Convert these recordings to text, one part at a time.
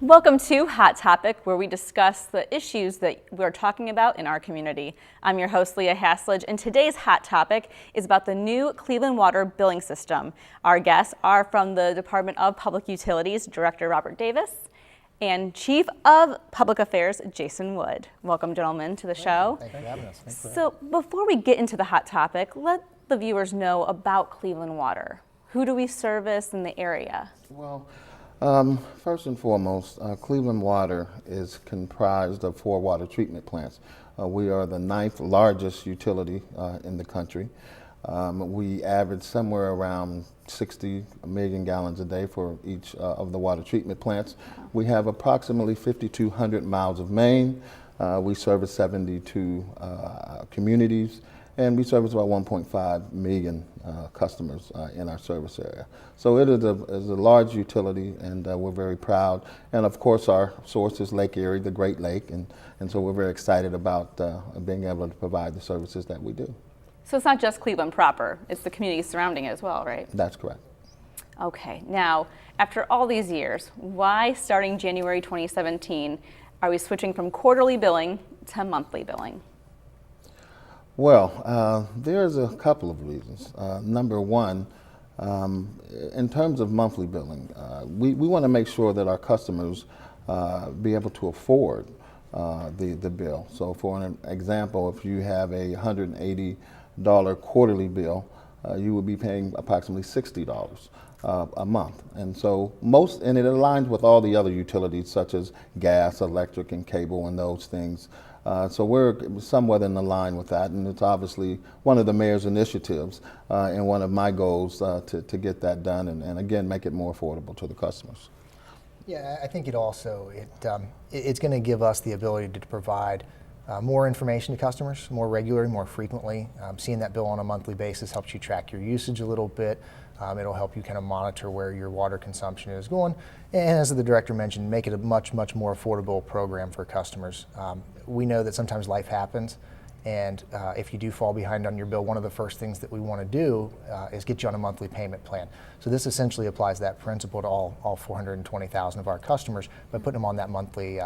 Welcome to Hot Topic, where we discuss the issues that we're talking about in our community. I'm your host, Leah Haslage, and today's Hot Topic is about the new Cleveland Water billing system. Our guests are from the Department of Public Utilities, Director Robert Davis, and Chief of Public Affairs, Jason Wood. Welcome, gentlemen, to the show. Thanks for having us. So before we get into the hot topic, let the viewers know about Cleveland Water. Who do we service in the area? Well, first and foremost, Cleveland Water is comprised of 4 water treatment plants. We are the 9th largest utility in the country. We average somewhere around 60 million gallons a day for each of the water treatment plants. We have approximately 5,200 miles of main. We service 72 communities, and we service about 1.5 million customers in our service area. So it is a large utility, and we're very proud. And of course, our source is Lake Erie, the Great Lake, and so we're very excited about being able to provide the services that we do. So it's not just Cleveland proper, it's the community surrounding it as well, right? That's correct. Okay, now, after all these years, why starting January 2017 are we switching from quarterly billing to monthly billing? Well, there's a couple of reasons. Number one, in terms of monthly billing, we want to make sure that our customers be able to afford the bill. So for an example, if you have a $180 quarterly bill, you would be paying approximately $60 a month. And so and it aligns with all the other utilities such as gas, electric, and cable and those things. So we're somewhat in line with that, and it's obviously one of the mayor's initiatives and one of my goals to get that done and again make it more affordable to the customers. Yeah, I think it's going to give us the ability to provide more information to customers more regularly, more frequently. Seeing that bill on a monthly basis helps you track your usage a little bit. It'll help you kind of monitor where your water consumption is going. And as the director mentioned, make it a much more affordable program for customers. We know that sometimes life happens, and if you do fall behind on your bill, one of the first things that we want to do is get you on a monthly payment plan. So this essentially applies that principle to all 420,000 of our customers by putting them on that monthly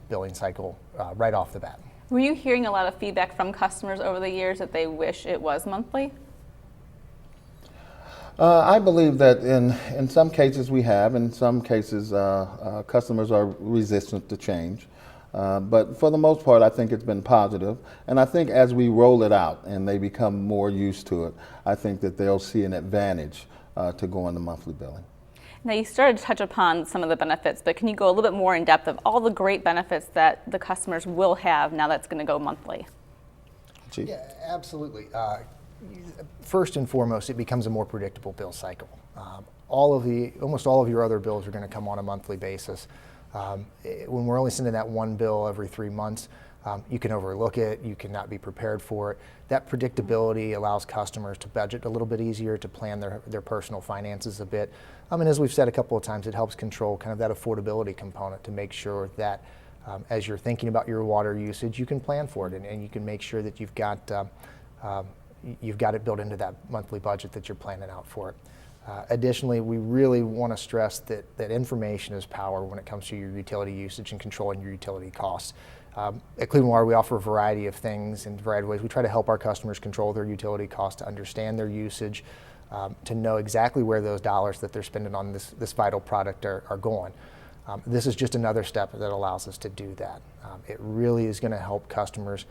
billing cycle right off the bat. Were you hearing a lot of feedback from customers over the years that they wish it was monthly? I believe that in some cases we have, in some cases customers are resistant to change. But for the most part, I think it's been positive. And I think as we roll it out and they become more used to it, I think that they'll see an advantage to going to monthly billing. Now, you started to touch upon some of the benefits, but can you go a little bit more in depth of all the great benefits that the customers will have now that's going to go monthly? Chief? Yeah, absolutely. First and foremost, it becomes a more predictable bill cycle. Almost all of your other bills are going to come on a monthly basis. When we're only sending that one bill every 3 months, you can overlook it, you cannot be prepared for it. That predictability allows customers to budget a little bit easier, to plan their personal finances a bit. And as we've said a couple of times, it helps control kind of that affordability component to make sure that as you're thinking about your water usage, you can plan for it and you can make sure that you've got it built into that monthly budget that you're planning out for it. Additionally, we really want to stress that information is power when it comes to your utility usage and controlling your utility costs. At Cleveland Water, we offer a variety of things in a variety of ways. We try to help our customers control their utility costs, to understand their usage, to know exactly where those dollars that they're spending on this vital product are going. This is just another step that allows us to do that. It really is going to help customers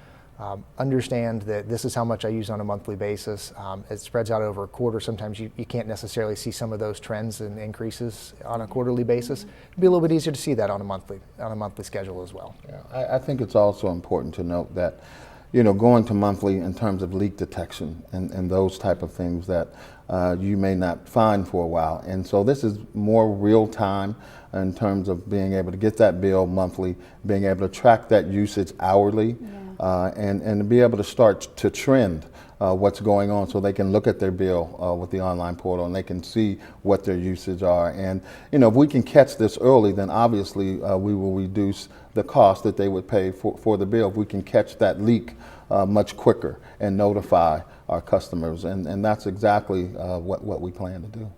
understand that this is how much I use on a monthly basis. It spreads out over a quarter. Sometimes you can't necessarily see some of those trends and increases on a quarterly basis. It'd be a little bit easier to see that on a monthly schedule as well. Yeah, I think it's also important to note that, going to monthly in terms of leak detection and those type of things that you may not find for a while. And so this is more real time in terms of being able to get that bill monthly, being able to track that usage hourly. Yeah. And be able to start to trend what's going on so they can look at their bill with the online portal and they can see what their usage are. And if we can catch this early, then obviously we will reduce the cost that they would pay for the bill if we can catch that leak much quicker and notify our customers. And that's exactly what we plan to do.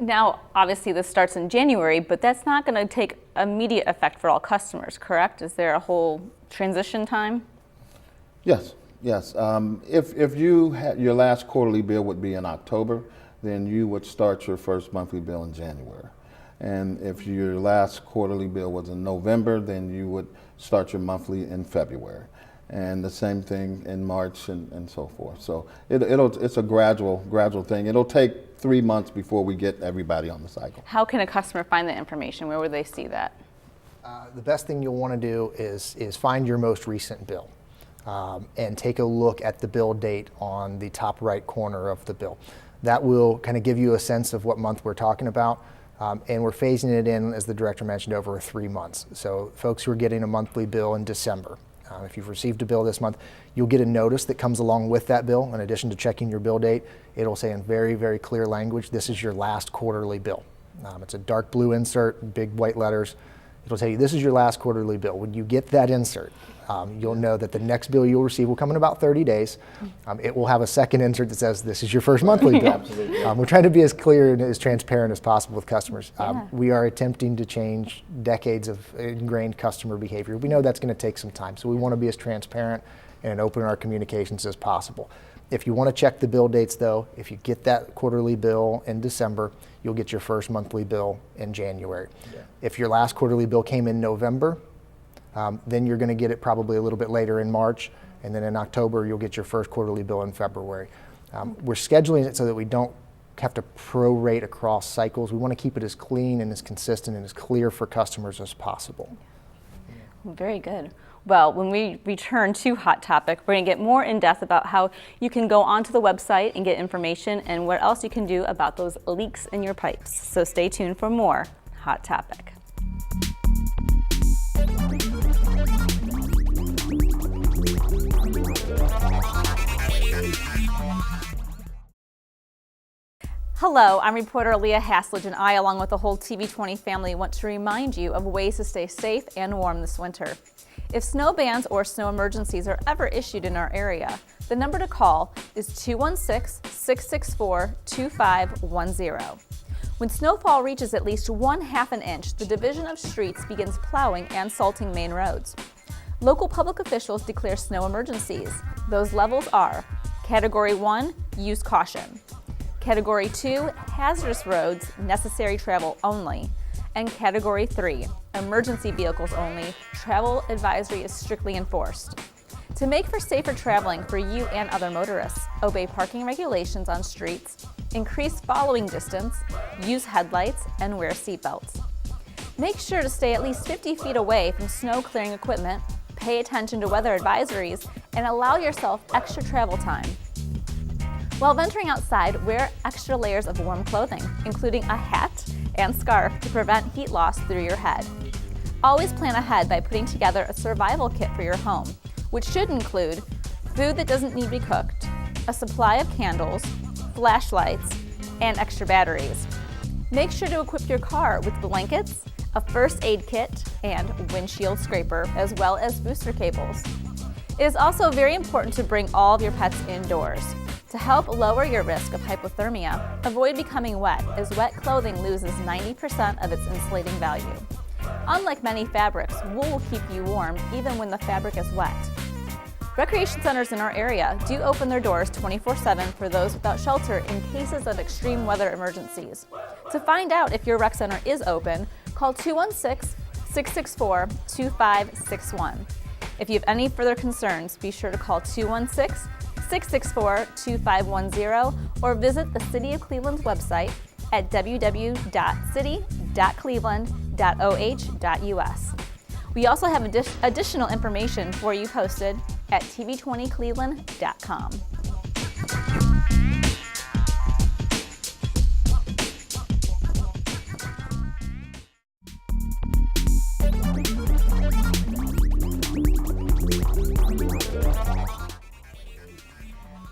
Now, obviously this starts in January, but that's not going to take immediate effect for all customers, correct? Is there a whole transition time? Yes, yes. If you had, your last quarterly bill would be in October, then you would start your first monthly bill in January. And if your last quarterly bill was in November, then you would start your monthly in February. And the same thing in March and so forth. So it's a gradual thing. It'll take 3 months before we get everybody on the cycle. How can a customer find that information? Where would they see that? The best thing you'll want to do is find your most recent bill and take a look at the bill date on the top right corner of the bill. That will kind of give you a sense of what month we're talking about. And we're phasing it in, as the director mentioned, over 3 months. So folks who are getting a monthly bill in December, if you've received a bill this month, you'll get a notice that comes along with that bill. In addition to checking your bill date, it'll say in very, very clear language, this is your last quarterly bill. It's a dark blue insert, big white letters. It'll tell you this is your last quarterly bill. When you get that insert, you'll know that the next bill you'll receive will come in about 30 days. It will have a second insert that says this is your first monthly bill. We're trying to be as clear and as transparent as possible with customers. We are attempting to change decades of ingrained customer behavior. We know that's going to take some time, so we want to be as transparent and open in our communications as possible. If you want to check the bill dates, though, if you get that quarterly bill in December, you'll get your first monthly bill in January. If your last quarterly bill came in November, then you're going to get it probably a little bit later in March, and then in October you'll get your first quarterly bill in February. We're scheduling it so that we don't have to prorate across cycles. We want to keep it as clean and as consistent and as clear for customers as possible. Very good. Well, when we return to Hot Topic, we're going to get more in depth about how you can go onto the website and get information and what else you can do about those leaks in your pipes. So stay tuned for more Hot Topic. Hello, I'm reporter Leah Haslage, and I, along with the whole TV20 family, want to remind you of ways to stay safe and warm this winter. If snow bans or snow emergencies are ever issued in our area, the number to call is 216-664-2510. When snowfall reaches at least 1/2 inch, the Division of Streets begins plowing and salting main roads. Local public officials declare snow emergencies. Those levels are Category 1, use caution. Category 2, hazardous roads, necessary travel only. And Category 3, emergency vehicles only, travel advisory is strictly enforced. To make for safer traveling for you and other motorists, obey parking regulations on streets, increase following distance, use headlights, and wear seatbelts. Make sure to stay at least 50 feet away from snow clearing equipment, pay attention to weather advisories, and allow yourself extra travel time. While venturing outside, wear extra layers of warm clothing, including a hat and scarf to prevent heat loss through your head. Always plan ahead by putting together a survival kit for your home, which should include food that doesn't need to be cooked, a supply of candles, flashlights, and extra batteries. Make sure to equip your car with blankets, a first aid kit, and windshield scraper, as well as booster cables. It is also very important to bring all of your pets indoors. To help lower your risk of hypothermia, avoid becoming wet, as wet clothing loses 90% of its insulating value. Unlike many fabrics, wool will keep you warm even when the fabric is wet. Recreation centers in our area do open their doors 24/7 for those without shelter in cases of extreme weather emergencies. To find out if your rec center is open, call 216-664-2561. If you have any further concerns, be sure to call 216-664-2510 or visit the City of Cleveland's website at www.city.cleveland.oh.us. We also have additional information for you posted at tv20cleveland.com.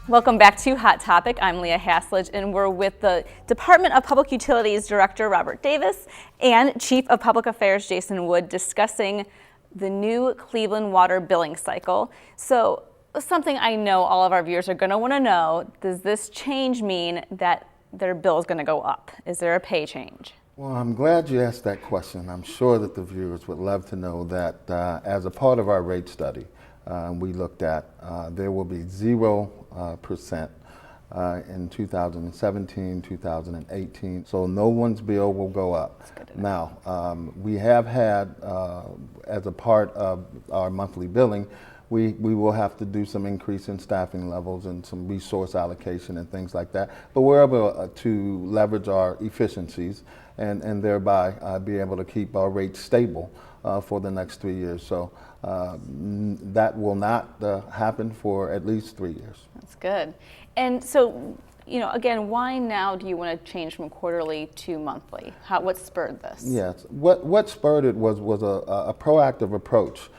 Welcome back to Hot Topic. I'm Leah Haslage, and we're with the Department of Public Utilities Director Robert Davis and Chief of Public Affairs Jason Wood discussing the new Cleveland water billing cycle. So something I know all of our viewers are going to want to know, does this change mean that their bill is going to go up? Is there a pay change? Well, I'm glad you asked that question. I'm sure that the viewers would love to know that as a part of our rate study, we looked at there will be 0% in 2017, 2018, so no one's bill will go up. Now, we have had, as a part of our monthly billing, we will have to do some increase in staffing levels and some resource allocation and things like that, but we're able to leverage our efficiencies and thereby be able to keep our rates stable for the next 3 years. So that will not happen for at least 3 years. That's good. And so, again, why now do you want to change from quarterly to monthly? What spurred this? Yes, what spurred it was a proactive approach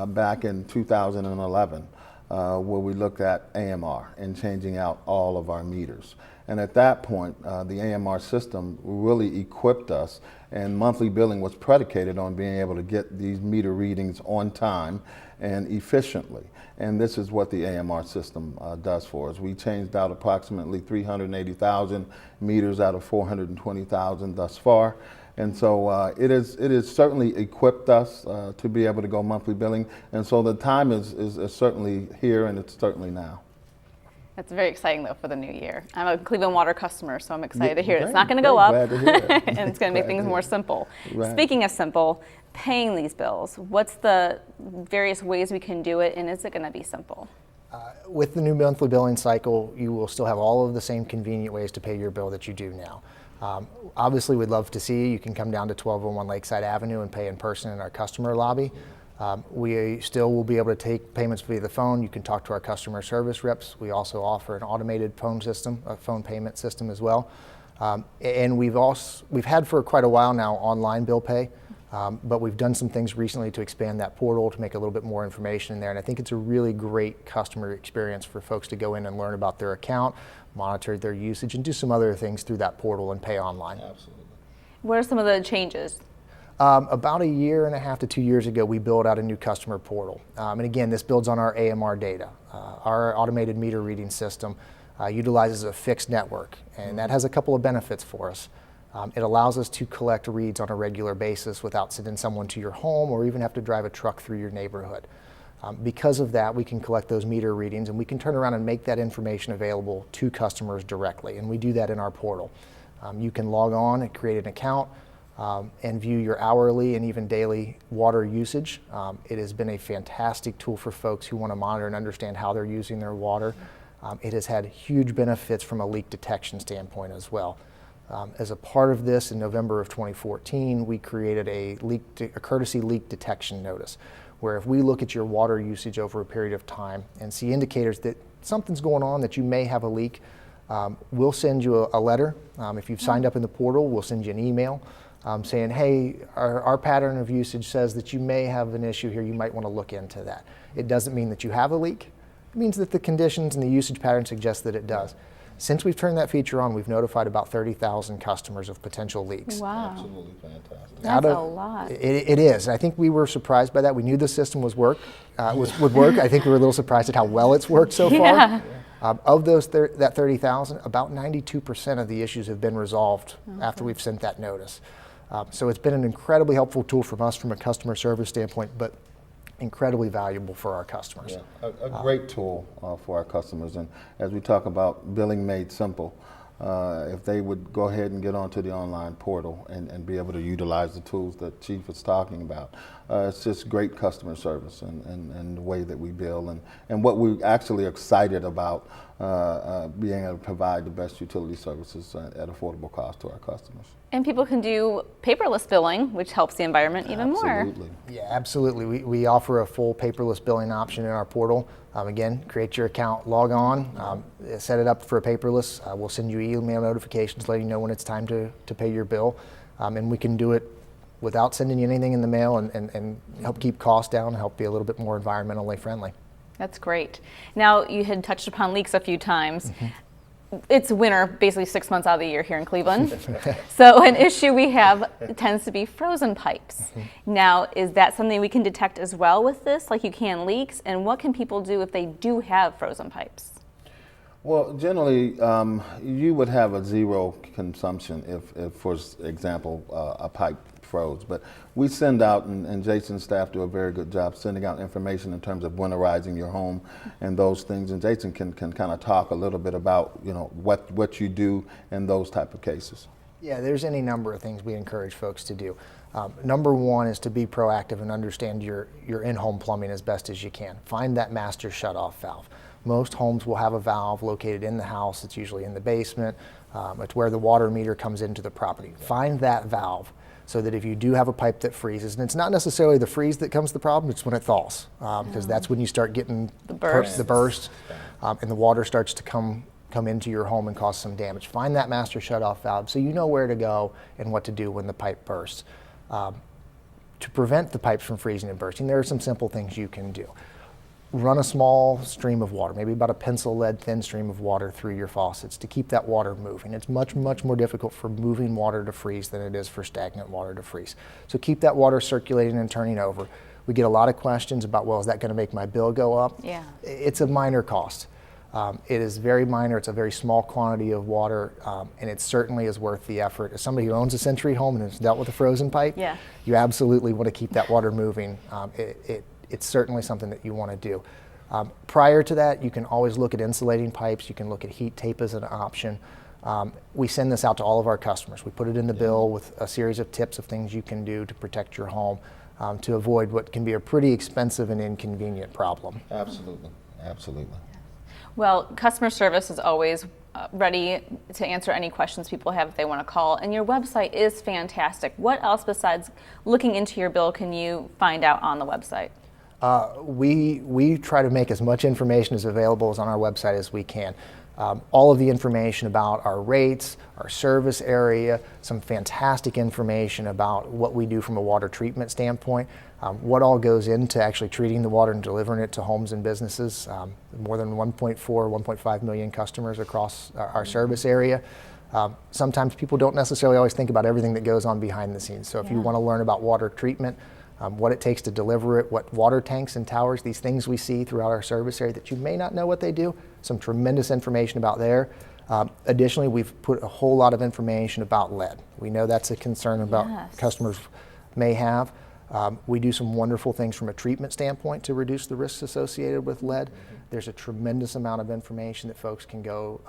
back in 2011 where we looked at AMR and changing out all of our meters. And at that point, the AMR system really equipped us, and monthly billing was predicated on being able to get these meter readings on time and efficiently. And this is what the AMR system does for us. We changed out approximately 380,000 meters out of 420,000 thus far. And so it is certainly equipped us to be able to go monthly billing. And so the time is certainly here, and it's certainly now. That's very exciting, though, for the new year. I'm a Cleveland Water customer, so I'm excited to hear it. It's not going to go up, and it's going to make things more simple. Right. Speaking of simple, paying these bills, what's the various ways we can do it, and is it going to be simple? With the new monthly billing cycle, you will still have all of the same convenient ways to pay your bill that you do now. Obviously, we'd love to see you can come down to 1201 Lakeside Avenue and pay in person in our customer lobby. We still will be able to take payments via the phone. You can talk to our customer service reps. We also offer an automated phone system, a phone payment system as well. And we've had for quite a while now online bill pay, but we've done some things recently to expand that portal to make a little bit more information in there. And I think it's a really great customer experience for folks to go in and learn about their account, monitor their usage, and do some other things through that portal and pay online. Absolutely. What are some of the changes? About 1.5 to 2 years ago, we built out a new customer portal. And again, this builds on our AMR data. Our automated meter reading system utilizes a fixed network, and that has a couple of benefits for us. It allows us to collect reads on a regular basis without sending someone to your home or even have to drive a truck through your neighborhood. Because of that, we can collect those meter readings, and we can turn around and make that information available to customers directly, and we do that in our portal. You can log on and create an account and view your hourly and even daily water usage. It has been a fantastic tool for folks who want to monitor and understand how they're using their water. It has had huge benefits from a leak detection standpoint as well. As a part of this, in November of 2014, we created a courtesy leak detection notice, where if we look at your water usage over a period of time and see indicators that something's going on, that you may have a leak, we'll send you a letter. If you've signed up in the portal, we'll send you an email saying, hey, our pattern of usage says that you may have an issue here, you might want to look into that. It doesn't mean that you have a leak. It means that the conditions and the usage pattern suggest that it does. Since we've turned that feature on, we've notified about 30,000 customers of potential leaks. Wow. Absolutely fantastic. That's a lot. It is. I think we were surprised by that. We knew the system would work. I think we were a little surprised at how well it's worked so far. Yeah. Of those that 30,000, about 92% of the issues have been resolved after we've sent that notice. So it's been an incredibly helpful tool from us from a customer service standpoint, but incredibly valuable for our customers. Yeah, a great tool for our customers. And as we talk about billing made simple, if they would go ahead and get onto the online portal and be able to utilize the tools that Chief is talking about, it's just great customer service and the way that we bill and what we're actually excited about being able to provide the best utility services at affordable cost to our customers. And people can do paperless billing, which helps the environment even more. Absolutely. Yeah, absolutely. We offer a full paperless billing option in our portal. Again, create your account, log on, set it up for a paperless. We'll send you email notifications letting you know when it's time to pay your bill. And we can do it without sending you anything in the mail and help keep costs down, help be a little bit more environmentally friendly. That's great. Now, you had touched upon leaks a few times. It's winter basically 6 months out of the year here in Cleveland. So an issue we have tends to be frozen pipes. Now, is that something we can detect as well with this, like you can leaks? And what can people do if they do have frozen pipes? Well, generally, you would have a zero consumption if for example, a pipe froze. But we send out, and Jason's staff do a very good job sending out information in terms of winterizing your home and those things. And Jason can kind of talk a little bit about, what you do in those type of cases. Yeah, there's any number of things we encourage folks to do. Number one is to be proactive and understand your in-home plumbing as best as you can. Find that master shutoff valve. Most homes will have a valve located in the house. It's usually in the basement. It's where the water meter comes into the property. Find that valve so that if you do have a pipe that freezes, and it's not necessarily the freeze that comes the problem, it's when it thaws, because that's when you start getting the burst, and the water starts to come into your home and cause some damage. Find that master shutoff valve so you know where to go and what to do when the pipe bursts. To prevent the pipes from freezing and bursting, there are some simple things you can do. Run a small stream of water, maybe about a pencil lead thin stream of water through your faucets to keep that water moving. It's much more difficult for moving water to freeze than it is for stagnant water to freeze. So keep that water circulating and turning over. We get a lot of questions about, well, is that going to make my bill go up? Yeah. It's a minor cost. It is very minor. It's a very small quantity of water, and it certainly is worth the effort. As somebody who owns a Century home and has dealt with a frozen pipe, yeah, you absolutely want to keep that water moving. It's certainly something that you want to do. Prior to that, you can always look at insulating pipes. You can look at heat tape as an option. We send this out to all of our customers. We put it in the bill with a series of tips of things you can do to protect your home, to avoid what can be a pretty expensive and inconvenient problem. Absolutely, absolutely. Well, customer service is always ready to answer any questions people have if they want to call, and your website is fantastic. What else besides looking into your bill can you find out on the website? We try to make as much information as available as on our website as we can. All of the information about our rates, our service area, some fantastic information about what we do from a water treatment standpoint, what all goes into actually treating the water and delivering it to homes and businesses. More than 1.5 million customers across our service area. Sometimes people don't necessarily always think about everything that goes on behind the scenes. So if you want to learn about water treatment, what it takes to deliver it, what water tanks and towers, these things we see throughout our service area that you may not know what they do, some tremendous information about there. Additionally, we've put a whole lot of information about lead. We know that's a concern about customers may have. We do some wonderful things from a treatment standpoint to reduce the risks associated with lead. There's a tremendous amount of information that folks can go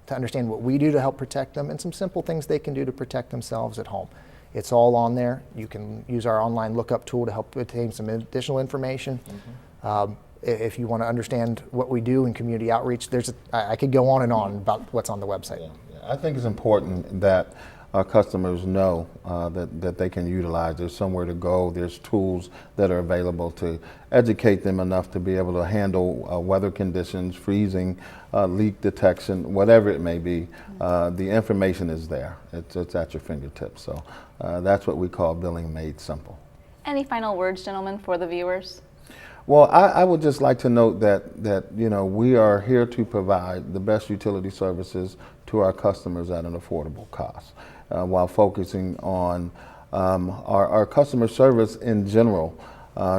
to understand what we do to help protect them and some simple things they can do to protect themselves at home. It's all on there. You can use our online lookup tool to help obtain some additional information. If you want to understand what we do in community outreach, I could go on and on about what's on the website. Yeah. I think it's important that our customers know that they can utilize. There's somewhere to go. There's tools that are available to educate them enough to be able to handle weather conditions, freezing, leak detection, whatever it may be. The information is there. It's at your fingertips. So that's what we call billing made simple. Any final words, gentlemen, for the viewers? Well, I would just like to note that we are here to provide the best utility services to our customers at an affordable cost, while focusing on our customer service in general,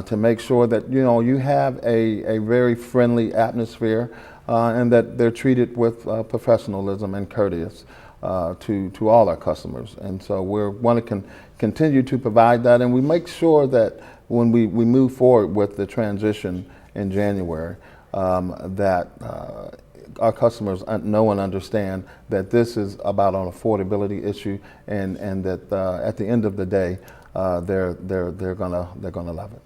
to make sure that you have a very friendly atmosphere, and that they're treated with professionalism and courteous to all our customers. And so we want to continue to provide that, and we make sure that when we move forward with the transition in January, that our customers know and understand that this is about an affordability issue, and that at the end of the day, they're gonna love it.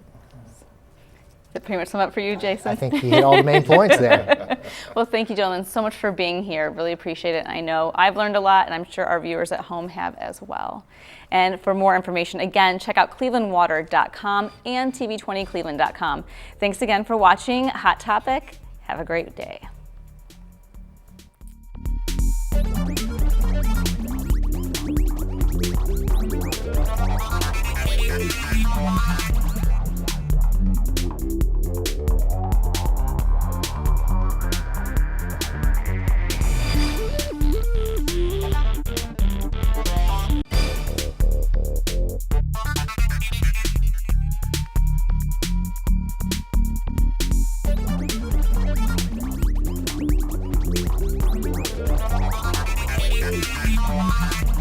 That pretty much sum up for you, Jason? I think he hit all the main points there. Well, thank you, gentlemen, so much for being here. Really appreciate it. I know I've learned a lot, and I'm sure our viewers at home have as well. And for more information, again, check out clevelandwater.com and tv20cleveland.com. Thanks again for watching Hot Topic. Have a great day. Dept.